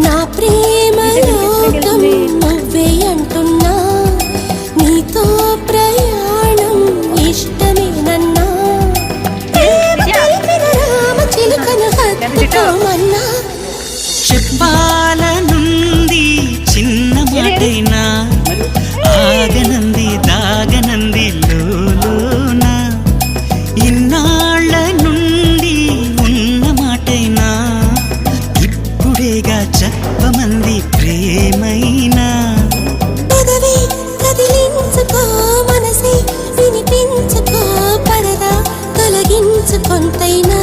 నా ప్రేమ లోకం నువ్వే అంటున్నా, నీతో ప్రయాణం ఇష్టమేనన్నా, రామ చిలుకను హత్తుకోమన్నా. చెప్పాలనుంది చిన్న మాటైనా, ఆగనంది దాగనంది లోన, ఇన్నాళ్ళ నుండి ఉన్న మాటైనా, ఇప్పుడేగా చెప్పమంది ప్రేమైనా. పెదవి కదిలించుకో, మనసే వినిపించుకో, పరదా తొలగించు కొంతైనా.